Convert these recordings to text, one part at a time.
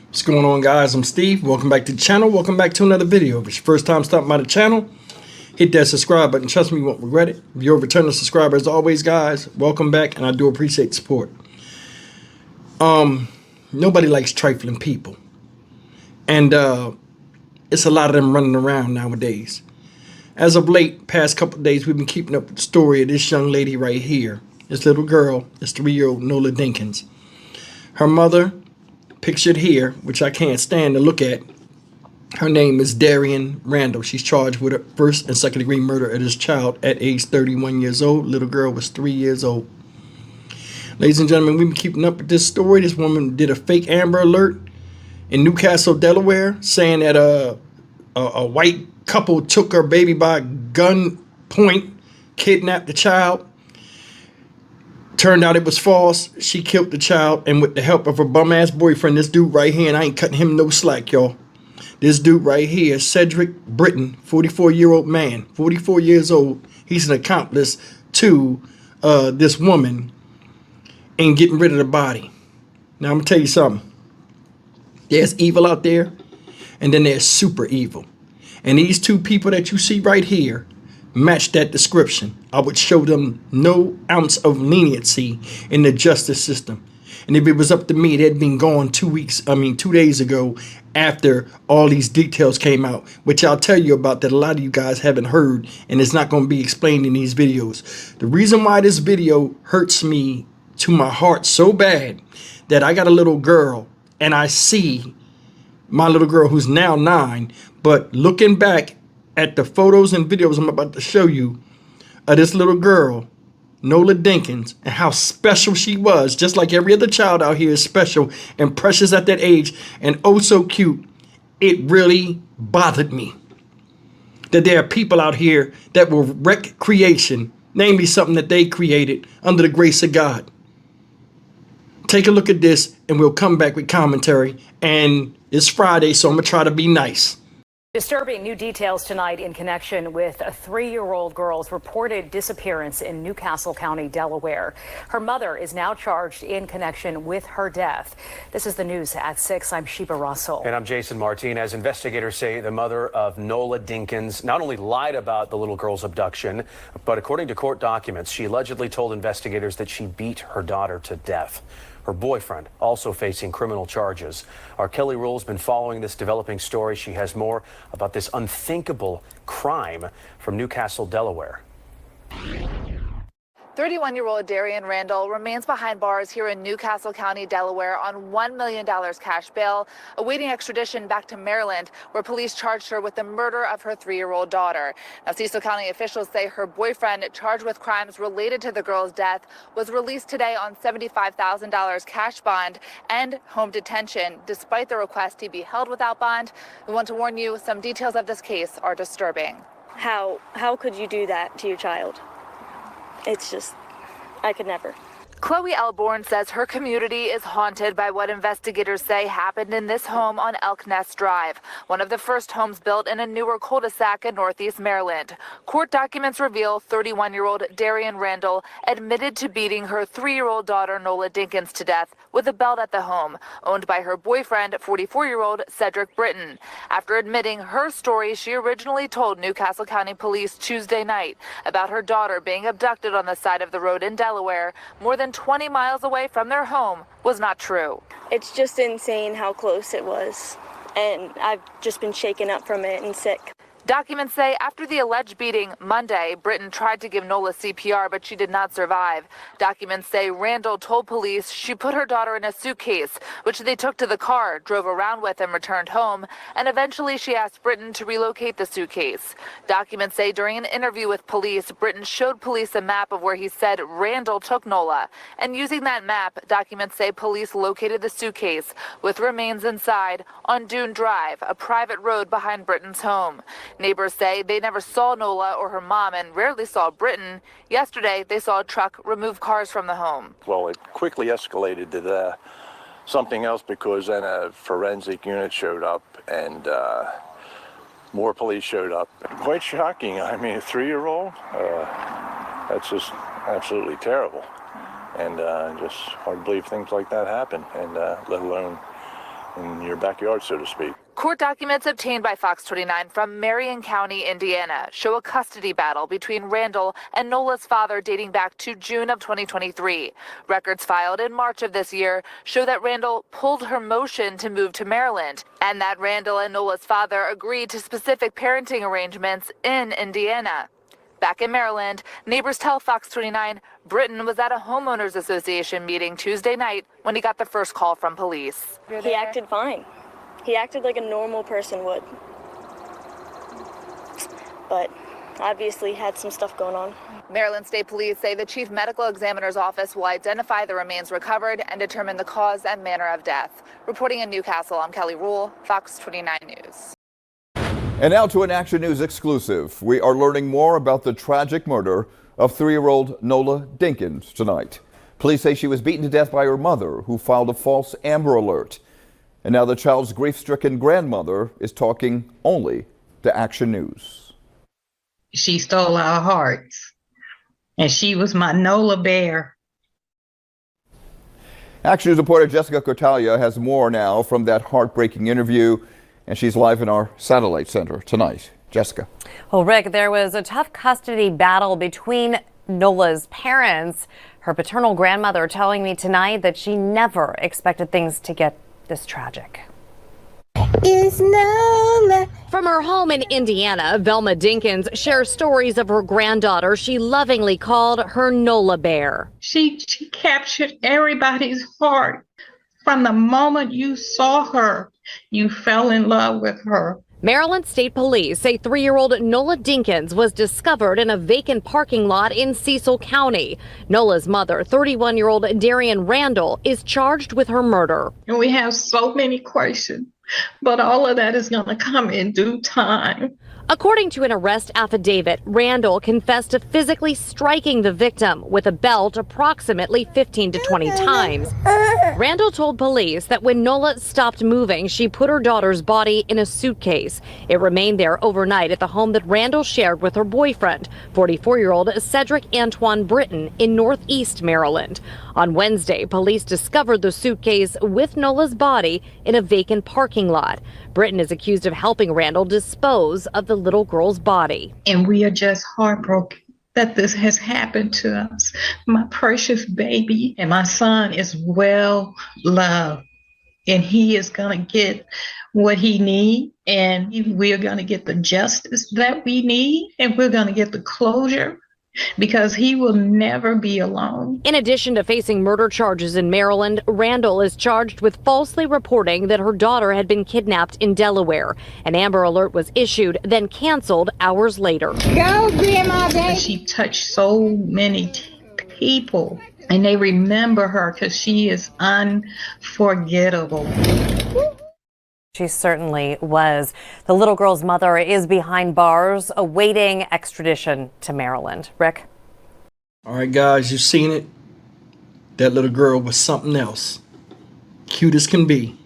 What's going on, guys? I'm Steve. Welcome back to the channel. Welcome back to another video. If it's your first time stopping by the channel, hit that subscribe button. Trust me, you won't regret it. If you're a returning subscriber, as always, guys, welcome back, and I do appreciate the support. Nobody likes trifling people, and it's a lot of them running around nowadays. As of late, past couple of days, we've been keeping up with the story of this young lady right here. This little girl, this 3-year-old Nola Dinkins. Her mother, pictured here, which I can't stand to look at. Her name is Darian Randall. She's charged with a first and second degree murder of this child at age 31 years old. Little girl was 3 years old. Ladies and gentlemen, we've been keeping up with this story. This woman did a fake Amber Alert in Newcastle, Delaware, saying that a white couple took her baby by gunpoint, kidnapped the child. Turned out it was false. She killed the child, and with the help of her bum-ass boyfriend, this dude right here, and I ain't cutting him no slack, y'all. This dude right here, Cedric Britton, 44-year-old man, 44 years old. He's an accomplice to this woman in getting rid of the body. Now, I'm going to tell you something. There's evil out there, and then there's super evil. And these two people that you see right here match that description. I would show them no ounce of leniency in the justice system. And if it was up to me, they'd been gone 2 days ago after all these details came out, which I'll tell you about that a lot of you guys haven't heard, and it's not going to be explained in these videos. The reason why this video hurts me to my heart so bad that I got a little girl, and I see my little girl who's now 9, but looking back at the photos and videos I'm about to show you of this little girl, Nola Dinkins, and how special she was, just like every other child out here is special and precious at that age and oh so cute, it really bothered me that there are people out here that will wreck creation, namely something that they created under the grace of God. Take a look at this and we'll come back with commentary. And it's Friday, so I'm going to try to be nice. Disturbing new details tonight in connection with a 3-year-old girl's reported disappearance in Newcastle County, Delaware. Her mother is now charged in connection with her death. This is the news at 6. I'm Sheba Russell. And I'm Jason Martinez. Investigators say the mother of Nola Dinkins not only lied about the little girl's abduction, but according to court documents, she allegedly told investigators that she beat her daughter to death. Her boyfriend also facing criminal charges. Our Kelly Rule's been following this developing story. She has more about this unthinkable crime from Newcastle, Delaware. 31-year-old Darian Randall remains behind bars here in Newcastle County, Delaware on $1 million cash bail, awaiting extradition back to Maryland, where police charged her with the murder of her 3-year-old daughter. Now, Cecil County officials say her boyfriend, charged with crimes related to the girl's death, was released today on $75,000 cash bond and home detention, despite the request he be held without bond. We want to warn you, some details of this case are disturbing. How could you do that to your child? It's just, I could never. Chloe Elborn says her community is haunted by what investigators say happened in this home on Elk Nest Drive, one of the first homes built in a newer cul-de-sac in Northeast Maryland. Court documents reveal 31-year-old Darian Randall admitted to beating her 3-year-old daughter Nola Dinkins to death with a belt at the home, owned by her boyfriend, 44-year-old Cedric Britton. After admitting her story, she originally told Newcastle County Police Tuesday night about her daughter being abducted on the side of the road in Delaware, more than 20 miles away from their home, was not true. It's just insane how close it was, and I've just been shaken up from it and sick. Documents say after the alleged beating Monday, Britton tried to give Nola CPR, but she did not survive. Documents say Randall told police she put her daughter in a suitcase, which they took to the car, drove around with, and returned home, and eventually she asked Britton to relocate the suitcase. Documents say during an interview with police, Britton showed police a map of where he said Randall took Nola, and using that map, documents say police located the suitcase with remains inside on Dune Drive, a private road behind Britton's home. Neighbors say they never saw Nola or her mom and rarely saw Britton. Yesterday, they saw a truck remove cars from the home. Well, it quickly escalated to something else because then a forensic unit showed up and more police showed up. Quite shocking. I mean, a 3-year-old, that's just absolutely terrible. And just hard to believe things like that happen, and let alone in your backyard, so to speak. Court documents obtained by Fox 29 from Marion County, Indiana, show a custody battle between Randall and Nola's father dating back to June of 2023. Records filed in March of this year show that Randall pulled her motion to move to Maryland, and that Randall and Nola's father agreed to specific parenting arrangements in Indiana. Back in Maryland, neighbors tell Fox 29 Britton was at a homeowners association meeting Tuesday night when he got the first call from police. He acted fine. He acted like a normal person would. But obviously had some stuff going on. Maryland State Police say the chief medical examiner's office will identify the remains recovered and determine the cause and manner of death. Reporting in Newcastle, I'm Kelly Rule, Fox 29 News. And now to an Action News exclusive. We are learning more about the tragic murder of 3-year-old Nola Dinkins tonight. Police say she was beaten to death by her mother, who filed a false Amber Alert. And now the child's grief-stricken grandmother is talking only to Action News. She stole our hearts, and she was my Nola bear. Action News reporter Jessica Cortalia has more now from that heartbreaking interview, and she's live in our satellite center tonight. Jessica. Well, Rick, there was a tough custody battle between Nola's parents. Her paternal grandmother telling me tonight that she never expected things to get this tragic. It's Nola. From her home in Indiana, Velma Dinkins shares stories of her granddaughter she lovingly called her Nola bear. She captured everybody's heart. From the moment you saw her, you fell in love with her. Maryland State Police say 3-year-old Nola Dinkins was discovered in a vacant parking lot in Cecil County. Nola's mother, 31-year-old Darian Randall, is charged with her murder. And we have so many questions, but all of that is going to come in due time. According to an arrest affidavit, Randall confessed to physically striking the victim with a belt approximately 15 to 20 times. Randall told police that when Nola stopped moving, she put her daughter's body in a suitcase. It remained there overnight at the home that Randall shared with her boyfriend, 44-year-old Cedric Antoine Britton, in Northeast Maryland. On Wednesday, police discovered the suitcase with Nola's body in a vacant parking lot. Britton is accused of helping Randall dispose of the little girl's body. And we are just heartbroken that this has happened to us. My precious baby and my son is well loved, and he is going to get what he needs, and we're going to get the justice that we need, and we're going to get the closure, because he will never be alone. In addition to facing murder charges in Maryland, Randall is charged with falsely reporting that her daughter had been kidnapped in Delaware. An Amber Alert was issued, then canceled hours later. Go, Grandma, baby. She touched so many people, and they remember her because she is unforgettable. She certainly was. The little girl's mother is behind bars, awaiting extradition to Maryland. Rick? All right, guys, you've seen it. That little girl was something else. Cute as can be.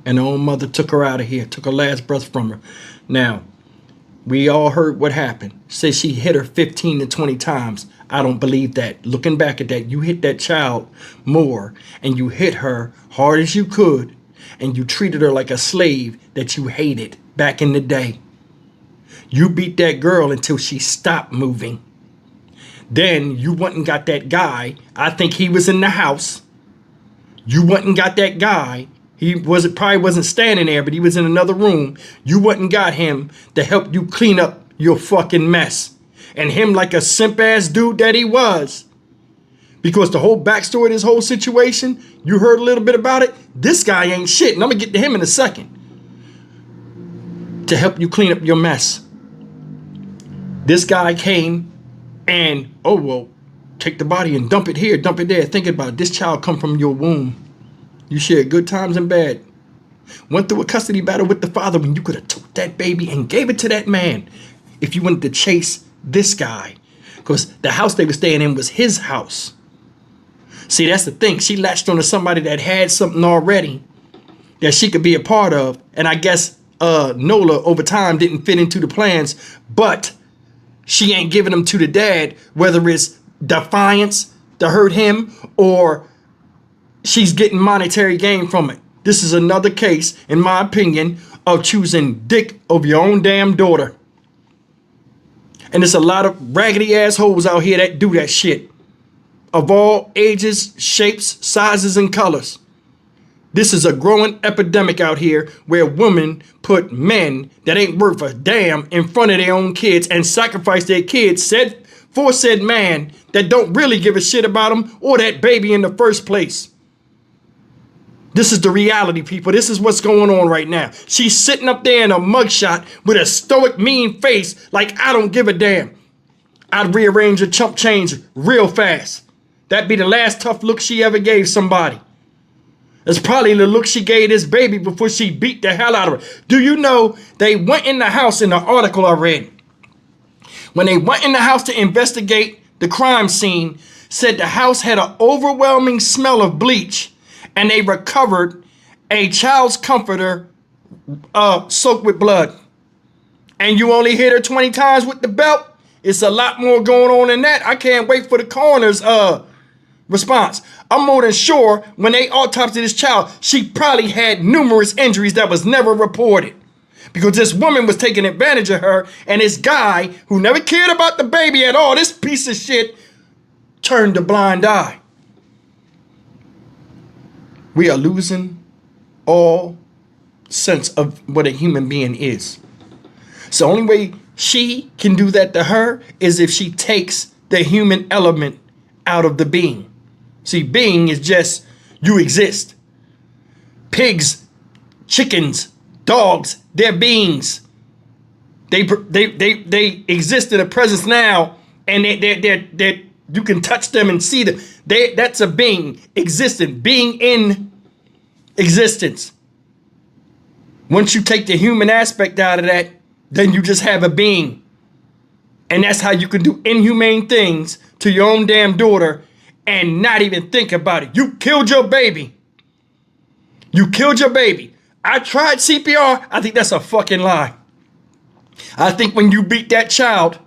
And her own mother took her out of here, took her last breath from her. Now, we all heard what happened. Said she hit her 15 to 20 times. I don't believe that. Looking back at that, you hit that child more, and you hit her hard as you could, and you treated her like a slave that you hated back in the day. You beat that girl until she stopped moving. Then you went and got that guy. I think he was in the house. You went and got that guy. Probably wasn't standing there, but he was in another room. You went and got him to help you clean up your fucking mess. And him, like a simp ass dude that he was, because the whole backstory of this whole situation, you heard a little bit about it. This guy ain't shit, and I'm gonna get to him in a second, to help you clean up your mess. This guy came and, oh, well, take the body and dump it here, dump it there. Think about it. This child come from your womb. You shared good times and bad. Went through a custody battle with the father when you could have took that baby and gave it to that man if you wanted to chase this guy, because the house they were staying in was his house. See, that's the thing. She latched onto somebody that had something already that she could be a part of. And I guess Nola over time didn't fit into the plans, but she ain't giving them to the dad, whether it's defiance to hurt him or she's getting monetary gain from it. This is another case, in my opinion, of choosing dick over your own damn daughter. And there's a lot of raggedy assholes out here that do that shit. Of all ages, shapes, sizes, and colors. This is a growing epidemic out here where women put men that ain't worth a damn in front of their own kids and sacrifice their kids for said man that don't really give a shit about them or that baby in the first place. This is the reality, people. This is what's going on right now. She's sitting up there in a mugshot with a stoic, mean face like, I don't give a damn. I'd rearrange a chump change real fast. That'd be the last tough look she ever gave somebody. It's probably the look she gave this baby before she beat the hell out of her. Do you know they went in the house in the article I read? When they went in the house to investigate the crime scene, said the house had an overwhelming smell of bleach, and they recovered a child's comforter soaked with blood. And you only hit her 20 times with the belt? It's a lot more going on than that. I can't wait for the coroner's response. I'm more than sure when they autopsied this child, she probably had numerous injuries that was never reported. Because this woman was taking advantage of her, and this guy who never cared about the baby at all, this piece of shit, turned a blind eye. We are losing all sense of what a human being is. So the only way she can do that to her is if she takes the human element out of the being. See, being is just you exist. Pigs, chickens, dogs, they're beings. They exist in a presence now, and they you can touch them and see them. That's a being existent, being in existence. Once you take the human aspect out of that, then you just have a being. And that's how you can do inhumane things to your own damn daughter and not even think about it. You killed your baby. You killed your baby. I tried CPR. I think that's a fucking lie. I think when you beat that child,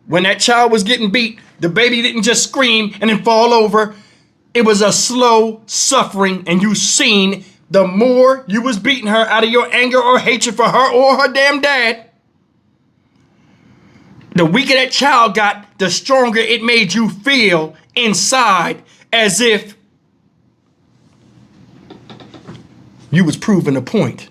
when that child was getting beat, the baby didn't just scream and then fall over. It was a slow suffering, and you seen the more you was beating her out of your anger or hatred for her or her damn dad, the weaker that child got, the stronger it made you feel inside, as if you was proving a point.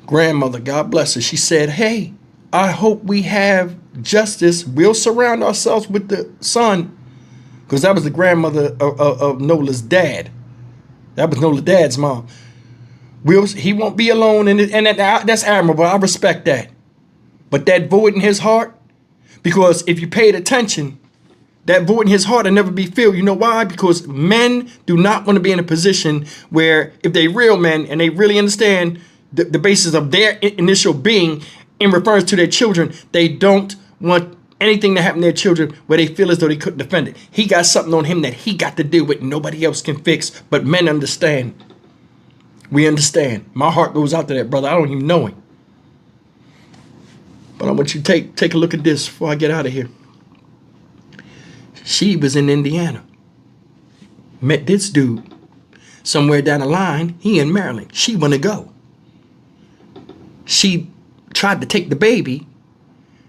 Grandmother, God bless her, she said, hey, I hope we have justice. We'll surround ourselves with the son. Because that was the grandmother of Nola's dad. That was Nola's dad's mom. He won't be alone, and that's admirable. I respect that. But that void in his heart, because if you paid attention, that void in his heart will never be filled. You know why? Because men do not want to be in a position where, if they real men and they really understand the basis of their initial being in reference to their children, they don't want anything to happen to their children where they feel as though they couldn't defend it. He got something on him that he got to deal with, nobody else can fix, but men understand. We understand. My heart goes out to that brother. I don't even know him. But I want you to take a look at this before I get out of here. She was in Indiana. Met this dude somewhere down the line. He in Maryland. She want to go. She tried to take the baby.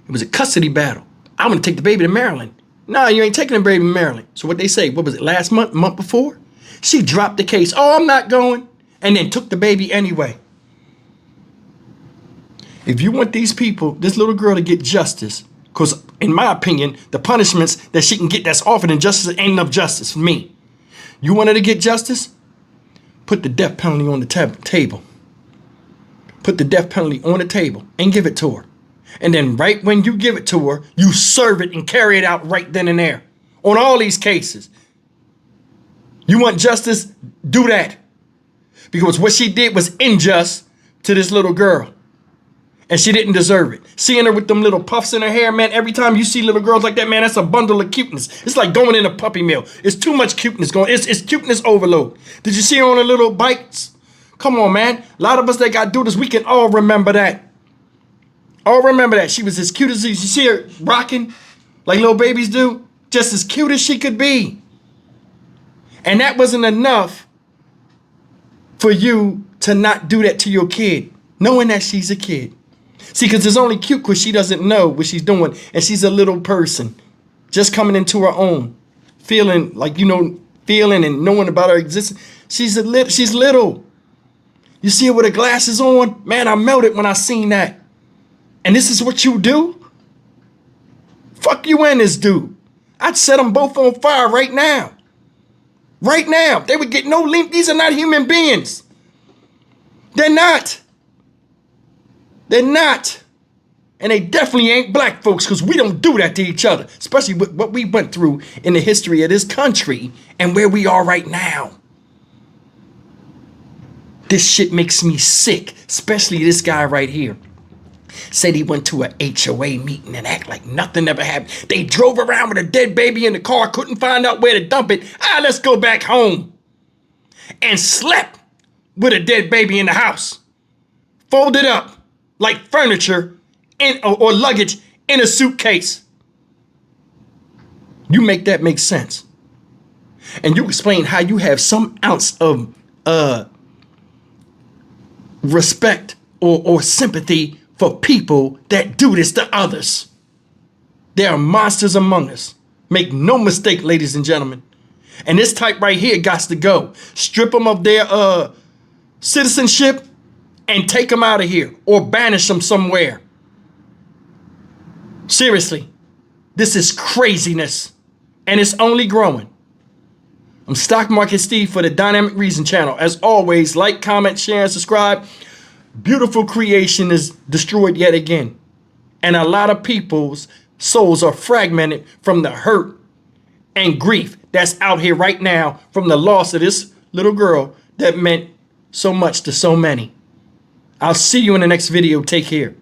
It was a custody battle. I want to take the baby to Maryland. No, you ain't taking the baby to Maryland. So what they say, what was it, last month before? She dropped the case. Oh, I'm not going. And then took the baby anyway. If you want these people, this little girl, to get justice, because in my opinion, the punishments that she can get that's offered in justice ain't enough justice for me. You want her to get justice? Put the death penalty on the table. Put the death penalty on the table and give it to her. And then right when you give it to her, you serve it and carry it out right then and there. On all these cases. You want justice? Do that. Because what she did was unjust to this little girl. And she didn't deserve it. Seeing her with them little puffs in her hair, man, every time you see little girls like that, man, that's a bundle of cuteness. It's like going in a puppy mill. It's too much cuteness going. It's cuteness overload. Did you see her on her little bikes? Come on, man. A lot of us that got do this, we can all remember that. All remember that. She was as cute as you see her rocking like little babies do. Just as cute as she could be. And that wasn't enough for you to not do that to your kid, knowing that she's a kid. See, because it's only cute because she doesn't know what she's doing, and she's a little person just coming into her own, feeling like, you know, feeling and knowing about her existence. She's little. You see her with her glasses on? Man, I melted when I seen that. And this is what you do? Fuck you and this dude. I'd set them both on fire right now. Right now. They would get no link. These are not human beings. They're not. They're not. And they definitely ain't black folks, because we don't do that to each other, especially with what we went through in the history of this country and where we are right now. This shit makes me sick, especially this guy right here. Said he went to a HOA meeting and act like nothing ever happened. They drove around with a dead baby in the car, couldn't find out where to dump it. Let's go back home. And slept with a dead baby in the house. Folded up like furniture or luggage in a suitcase. You make that make sense. And you explain how you have some ounce of respect or sympathy for people that do this to others. There are monsters among us. Make no mistake, ladies and gentlemen. And this type right here got to go. Strip them of their citizenship and take them out of here or banish them somewhere. Seriously, this is craziness, and it's only growing. I'm Stock Market Steve for the Dynamic Reason channel. As always, like, comment, share, and subscribe. Beautiful creation is destroyed yet again. And a lot of people's souls are fragmented from the hurt and grief that's out here right now from the loss of this little girl that meant so much to so many. I'll see you in the next video. Take care.